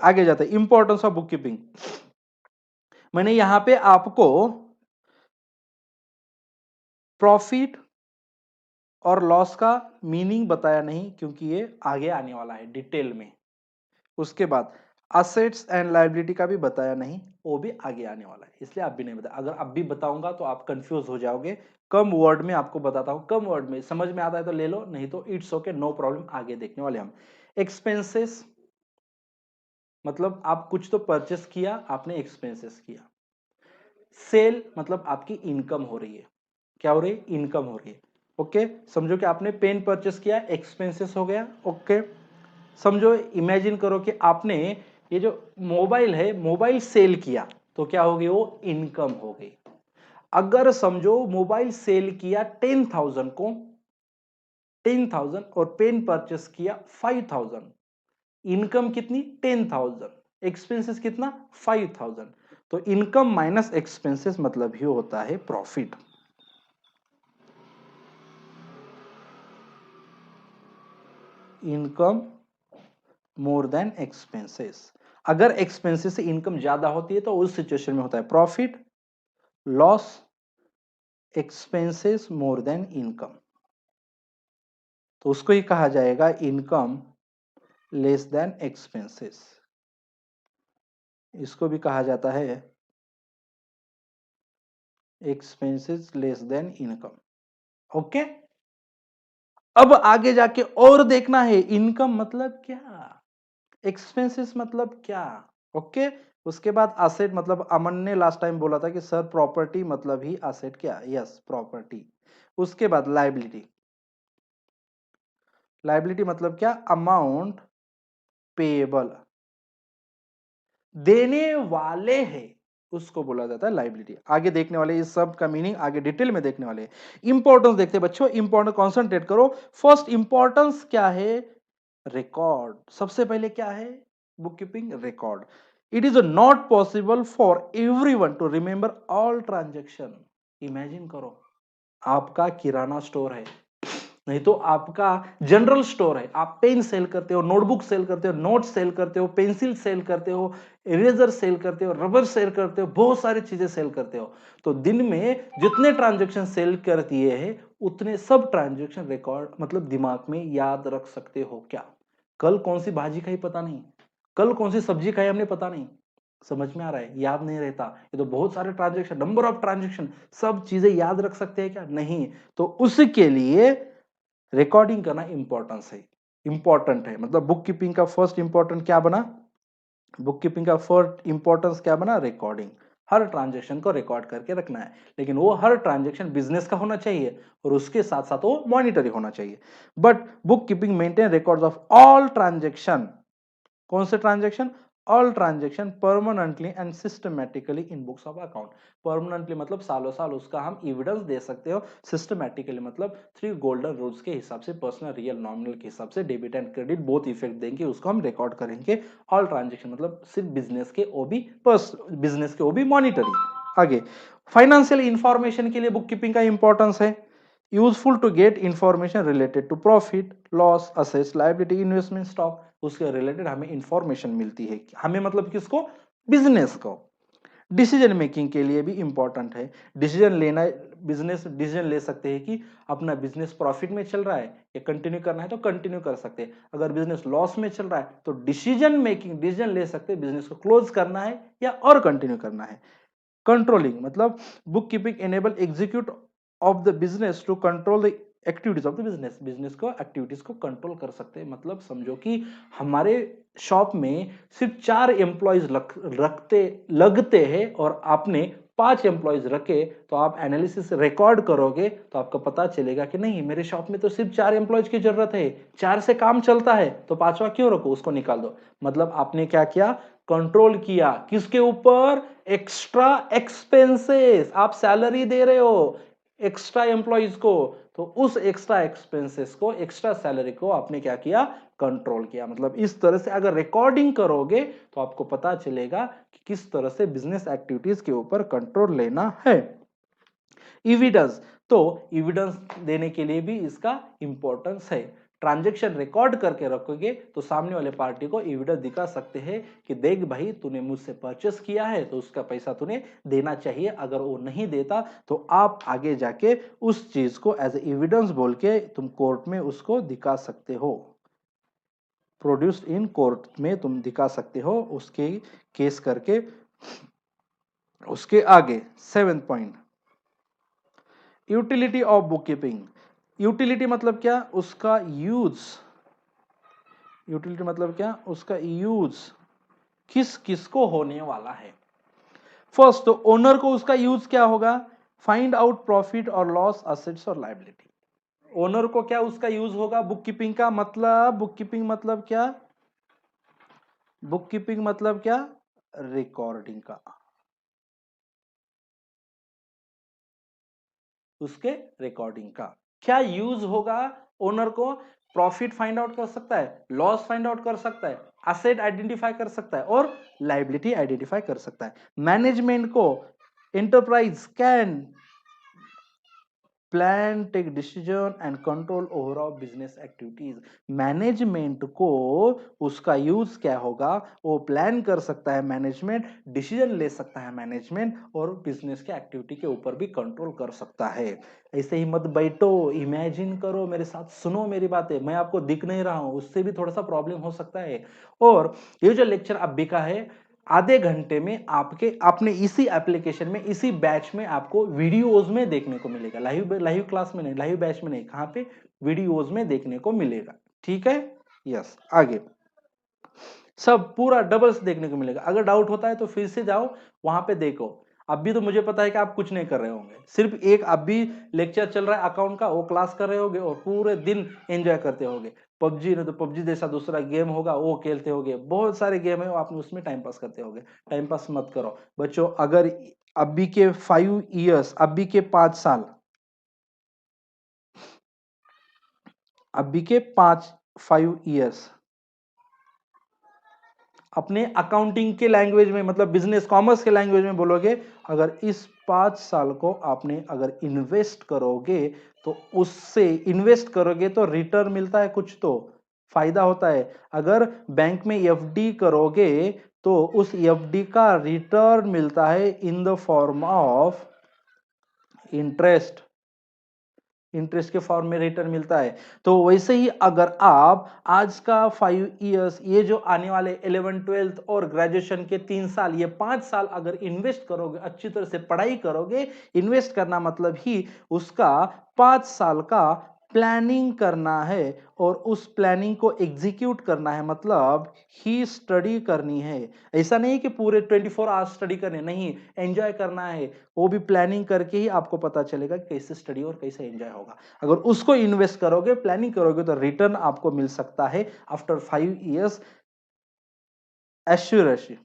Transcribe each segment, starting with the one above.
आगे जाते हैं, इंपॉर्टेंस ऑफ बुक कीपिंग। मैंने यहां पे आपको प्रॉफिट और लॉस का मीनिंग बताया नहीं, क्योंकि ये आगे आने वाला है डिटेल में। उसके बाद असेट्स एंड लायबिलिटी का भी बताया नहीं, वो भी आगे आने वाला है, इसलिए आप भी नहीं बताया। अगर अब भी बताऊंगा तो आप कंफ्यूज हो जाओगे। कम वर्ड में आपको बताता हूं, कम वर्ड में समझ में आता है तो ले लो, नहीं तो इट्स ओके, नो प्रॉब्लम। आगे देखने वाले हम एक्सपेंसेस, मतलब आप कुछ तो परचेस किया, आपने एक्सपेंसेस किया। सेल मतलब आपकी इनकम हो रही है, क्या हो रही है, इनकम हो रही है। ओके, समझो कि आपने पेन परचेस किया, एक्सपेंसेस हो गया। ओके, समझो, इमेजिन करो कि आपने ये जो मोबाइल है, मोबाइल सेल किया, तो क्या हो गई, वो इनकम हो गई। अगर समझो मोबाइल सेल किया 10,000 को, 10,000, और पेन परचेस किया 5,000, इनकम कितनी, 10,000, एक्सपेंसेस कितना, 5,000। तो इनकम माइनस एक्सपेंसेस मतलब ही होता है profit. Income more than expenses, अगर एक्सपेंसेस से इनकम ज्यादा होती है तो उस सिचुएशन में होता है profit. Loss, expenses more than income, तो उसको ही कहा जाएगा इनकम लेस देन एक्सपेंसेस। इसको भी कहा जाता है expenses less than income. Okay, अब आगे जाके और देखना है इनकम मतलब क्या, एक्सपेंसेस मतलब क्या। ओके, उसके बाद असेट, मतलब अमन ने लास्ट टाइम बोला था कि सर प्रॉपर्टी मतलब ही असेट, क्या, यस प्रॉपर्टी। उसके बाद लायबिलिटी, लायबिलिटी मतलब क्या, अमाउंट पेएबल, देने वाले हैं, उसको बोला जाता है लायबिलिटी। आगे देखने वाले इस सब का मीनिंग आगे डिटेल में देखने वाले। इंपॉर्टेंस देखते हैं बच्चों, इंपॉर्टेंस कॉन्सेंट्रेट करो। फर्स्ट इंपॉर्टेंस क्या है, रिकॉर्ड। सबसे पहले क्या है, book keeping record. It is not possible for everyone to remember all transaction. Imagine करो, आपका किराना स्टोर है, नहीं तो आपका जनरल स्टोर है, आप पेन सेल करते हो, नोटबुक सेल करते हो, नोट सेल करते हो, पेंसिल सेल करते हो, इरेजर सेल करते हो, रबर सेल करते हो, बहुत सारी चीजें सेल करते हो। तो दिन में जितने ट्रांजेक्शन सेल कर दिए हैं, उतने सब ट्रांजेक्शन रिकॉर्ड, मतलब दिमाग में याद रख सकते हो क्या। कल कौन सी भाजी खाई पता नहीं, कल कौन सी सब्जी खाई हमने पता नहीं, समझ में आ रहा है, याद नहीं रहता। ये तो बहुत सारे ट्रांजेक्शन, नंबर ऑफ ट्रांजेक्शन, सब चीजें याद रख सकते हैं क्या, नहीं। तो उसके लिए रिकॉर्डिंग करना इंपॉर्टेंस है, इंपॉर्टेंट है। मतलब बुक कीपिंग का फर्स्ट इंपॉर्टेंट क्या बना, बुक कीपिंग का फर्स्ट इंपॉर्टेंस क्या बना, रिकॉर्डिंग। हर ट्रांजेक्शन को रिकॉर्ड करके रखना है, लेकिन वो हर ट्रांजेक्शन बिजनेस का होना चाहिए और उसके साथ साथ वो मॉनिटरी होना चाहिए। But book keeping maintain records of all transaction, कौन से transaction, all transaction permanently and systematically in books of account. Permanently मतलब सालों साल उसका हम एविडेंस दे सकते हो, सिस्टमैटिकली मतलब 3 गोल्डन रूल्स के हिसाब से, पर्सनल, रियल, नॉमिनल के हिसाब से, debit and credit both effect देंगे, उसको हम रिकॉर्ड करेंगे। ऑल ट्रांजेक्शन मतलब सिर्फ बिजनेस के, वो भी बिजनेस के, वो भी मॉनिटरी। आगे फाइनेंशियल इंफॉर्मेशन के लिए बुक कीपिंग का इंपॉर्टेंस है। Useful to get information related to profit, loss, assets, liability, investment, stock, उसके रिलेटेड हमें इंफॉर्मेशन मिलती है। हमें मतलब किसको, बिजनेस को। डिसीजन मेकिंग के लिए भी इंपॉर्टेंट है, डिसीजन लेना, बिजनेस डिसीजन ले सकते हैं कि अपना बिजनेस प्रॉफिट में चल रहा है या कंटिन्यू करना है तो कंटिन्यू कर सकते हैं, अगर बिजनेस लॉस में चल रहा है तो डिसीजन मेकिंग, डिसीजन ले सकते हैं बिजनेस को क्लोज करना है या और कंटिन्यू करना है। कंट्रोलिंग मतलब book keeping enable execute of the business to control the activities of the business, business को एक्टिविटीज को कंट्रोल कर सकते हैं। मतलब समझो कि हमारे शॉप में सिर्फ 4 एम्प्लॉयज लगते हैं और आपने 5 एम्प्लॉयज रखे, तो आप एनालिसिस रिकॉर्ड करोगे तो आपको पता चलेगा कि नहीं, मेरे शॉप में तो सिर्फ 4 एम्प्लॉयज की जरूरत है, 4 से काम चलता है, तो 5वां क्यों रखो, उसको निकाल दो। मतलब आपने क्या किया, कंट्रोल किया, किसके ऊपर, एक्स्ट्रा एक्सपेंसेस। आप सैलरी दे रहे हो एक्स्ट्रा एम्प्लॉयज को, तो उस एक्स्ट्रा एक्सपेंसेस को, एक्स्ट्रा सैलरी को आपने क्या किया, कंट्रोल किया। मतलब इस तरह से अगर रिकॉर्डिंग करोगे तो आपको पता चलेगा कि किस तरह से बिजनेस एक्टिविटीज के ऊपर कंट्रोल लेना है। एविडेंस, तो एविडेंस देने के लिए भी इसका इंपॉर्टेंस है। ट्रांजैक्शन रिकॉर्ड करके रखोगे तो सामने वाले पार्टी को एविडेंस दिखा सकते हैं कि देख भाई तूने मुझसे परचेस किया है तो उसका पैसा तूने देना चाहिए। अगर वो नहीं देता तो आप आगे जाके उस चीज को एज एविडेंस बोल के तुम कोर्ट में उसको दिखा सकते हो, प्रोड्यूस्ड इन कोर्ट में तुम दिखा सकते हो उसके केस करके। उसके आगे 7th point, utility of book keeping. Utility मतलब क्या, उसका यूज। यूटिलिटी मतलब क्या, उसका यूज किस किस को होने वाला है। फर्स्ट तो ओनर को उसका यूज क्या होगा, फाइंड आउट प्रॉफिट और लॉस, असेट्स और लायबिलिटी। ओनर को क्या उसका यूज होगा बुक कीपिंग का, मतलब बुक कीपिंग मतलब क्या, बुक कीपिंग मतलब क्या, रिकॉर्डिंग का, उसके रिकॉर्डिंग का क्या यूज होगा। ओनर को प्रॉफिट फाइंड आउट कर सकता है, लॉस फाइंड आउट कर सकता है, असेट आइडेंटिफाई कर सकता है और लायबिलिटी आइडेंटिफाई कर सकता है। मैनेजमेंट को enterprise can plan, take decision and control overall business activities. Management को उसका यूज क्या होगा, वो प्लान कर सकता है मैनेजमेंट, डिसीजन ले सकता है मैनेजमेंट और बिजनेस के एक्टिविटी के ऊपर भी कंट्रोल कर सकता है। ऐसे ही मत बैठो, इमेजिन करो मेरे साथ, सुनो मेरी बातें, मैं आपको दिख नहीं रहा हूं उससे भी थोड़ा सा प्रॉब्लम हो सकता है। और ये जो लेक्चर अब का है आधे घंटे में आपके अपने इसी एप्लीकेशन में इसी बैच में आपको वीडियोस में देखने को मिलेगा, लाइव लाइव क्लास में नहीं, लाइव बैच में नहीं, कहां पे, वीडियोस में देखने को मिलेगा। ठीक है, यस। आगे सब पूरा डबल्स देखने को मिलेगा। अगर डाउट होता है तो फिर से जाओ वहां पे देखो। अभी तो मुझे पता है कि आप कुछ नहीं कर रहे होंगे, सिर्फ एक अभी लेक्चर चल रहा है अकाउंट का, वो क्लास कर रहे होगे और पूरे दिन एंजॉय करते होगे। पबजी नहीं तो पबजी जैसा दूसरा गेम होगा वो खेलते होगे, बहुत सारे गेम है आप उसमें टाइम पास करते होगे। टाइम पास मत करो बच्चों। अगर अभी के 5 years, अभी के 5 साल, अभी के 5 years अपने अकाउंटिंग के लैंग्वेज में, मतलब बिजनेस कॉमर्स के लैंग्वेज में बोलोगे, अगर इस 5 साल को आपने अगर इन्वेस्ट करोगे तो उससे इन्वेस्ट करोगे तो रिटर्न मिलता है, कुछ तो फायदा होता है। अगर बैंक में एफडी करोगे तो उस एफडी का रिटर्न मिलता है in the form of interest, interest के फॉर्म में रिटर्न मिलता है। तो वैसे ही अगर आप आज का 5 years, ये जो आने वाले 11th 12th और ग्रेजुएशन के 3 साल, ये 5 साल अगर इन्वेस्ट करोगे, अच्छी तरह से पढ़ाई करोगे, इन्वेस्ट करना मतलब ही उसका 5 साल का प्लानिंग करना है और उस प्लानिंग को एग्जीक्यूट करना है, मतलब ही स्टडी करनी है। ऐसा नहीं कि पूरे 24 आवर्स स्टडी करने, नहीं, एंजॉय करना है। वो भी प्लानिंग करके ही आपको पता चलेगा कि कैसे स्टडी और कैसे एंजॉय होगा। अगर उसको इन्वेस्ट करोगे, प्लानिंग करोगे तो रिटर्न आपको मिल सकता है आफ्टर 5 years, एश्योरेंसी,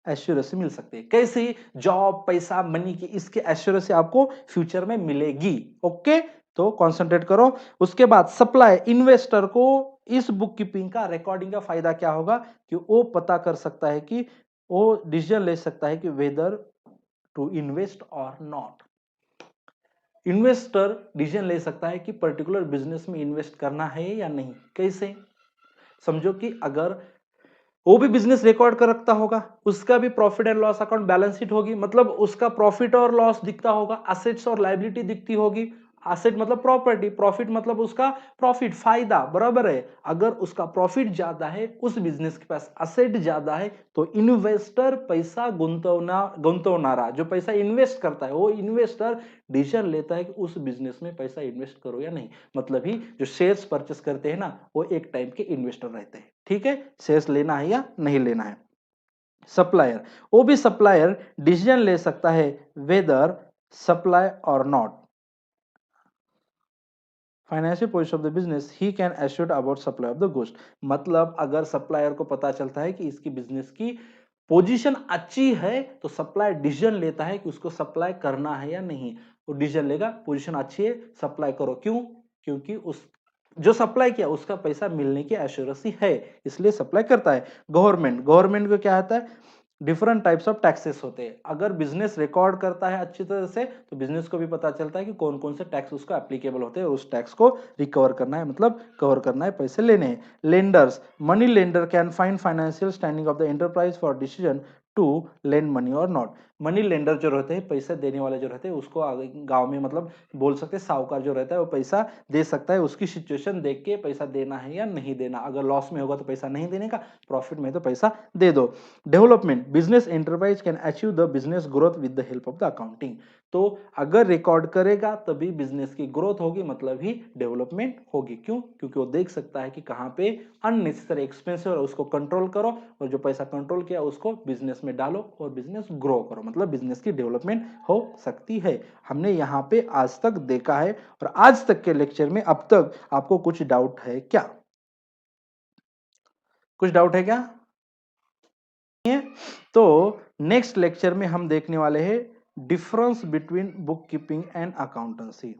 एश्योरेंसी मिल सकती है। कैसे, जॉब, पैसा, मनी की, इसके एश्योरेंसी आपको फ्यूचर में मिलेगी। ओके, तो कंसंट्रेट करो। उसके बाद सप्लाई, इन्वेस्टर को इस बुक कीपिंग का, रिकॉर्डिंग का फायदा क्या होगा कि वो पता कर सकता है कि वो डिसीजन ले सकता है कि वेदर टू इन्वेस्ट और नॉट। इन्वेस्टर डिसीजन ले सकता है कि पर्टिकुलर बिजनेस में इन्वेस्ट करना है या नहीं। कैसे, समझो कि अगर वो भी बिजनेस रिकॉर्ड कर रखता होगा, उसका भी profit and loss account, balance sheet होगी, मतलब उसका प्रॉफिट और लॉस दिखता होगा, असेट्स और लायबिलिटी दिखती होगी। असेट मतलब प्रॉपर्टी, प्रॉफिट मतलब उसका प्रॉफिट, फायदा, बराबर है। अगर उसका प्रॉफिट ज्यादा है, उस बिजनेस के पास असेट ज्यादा है, तो इन्वेस्टर पैसा गुंतवणारा जो पैसा इन्वेस्ट करता है, वो इन्वेस्टर डिसीजन लेता है कि उस बिजनेस में पैसा इन्वेस्ट करो या नहीं। मतलब ही जो शेयर्स परचेस करते हैं ना, वो एक टाइप के इन्वेस्टर रहते हैं। ठीक है, शेयर्स लेना है या नहीं लेना है। सप्लायर, वो भी सप्लायर डिसीजन ले सकता है वेदर सप्लाई और not financial position of the business, he can assure about supply of the goods. मतलब अगर सप्लायर को पता चलता है कि इसकी बिजनेस की पोजीशन अच्छी है तो सप्लाई डिसीजन लेता है कि उसको सप्लाई करना है या नहीं। वो डिसीजन लेगा पोजीशन अच्छी है सप्लाई करो, क्यों, क्योंकि उस जो सप्लाई किया उसका पैसा मिलने की एश्योरेंसी है, इसलिए सप्लाई करता है। गवर्नमेंट, गवर्नमेंट को क्या आता है, डिफरेंट टाइप्स ऑफ टैक्सेस होते हैं। अगर बिजनेस रिकॉर्ड करता है अच्छी तरह से तो बिजनेस को भी पता चलता है कि कौन कौन से टैक्स उसको एप्लीकेबल होते हैं और उस टैक्स को रिकवर करना है, मतलब कवर करना है, पैसे लेने हैं। Lenders, money lender can find financial standing of the enterprise for decision to lend money और नॉट। मनी लेंडर जो रहते हैं, पैसे देने वाले जो रहते हैं, उसको गांव में मतलब बोल सकते हैं साहूकार जो रहता है वो पैसा दे सकता है, उसकी सिचुएशन देख के पैसा देना है या नहीं देना। अगर लॉस में होगा तो पैसा नहीं देने का, प्रॉफिट में तो पैसा दे दो। Development, business enterprise can achieve the business growth with the help of the accounting. तो अगर रिकॉर्ड करेगा तभी बिजनेस की ग्रोथ होगी, मतलब ही डेवलपमेंट होगी। क्यों? क्योंकि वो देख सकता है कि कहां पे अननेसेसरी एक्सपेंस है और उसको कंट्रोल करो, और जो पैसा कंट्रोल किया उसको बिजनेस में डालो और बिजनेस ग्रो करो, मतलब बिजनेस की डेवलपमेंट हो सकती है। हमने यहाँ पे आज तक देखा है, और आज तक के लेक्चर में अब तक आपको कुछ डाउट है क्या? कुछ डाउट है क्या? है? तो नेक्स्ट लेक्चर में हम देखने वाले हैं difference between book keeping and accountancy.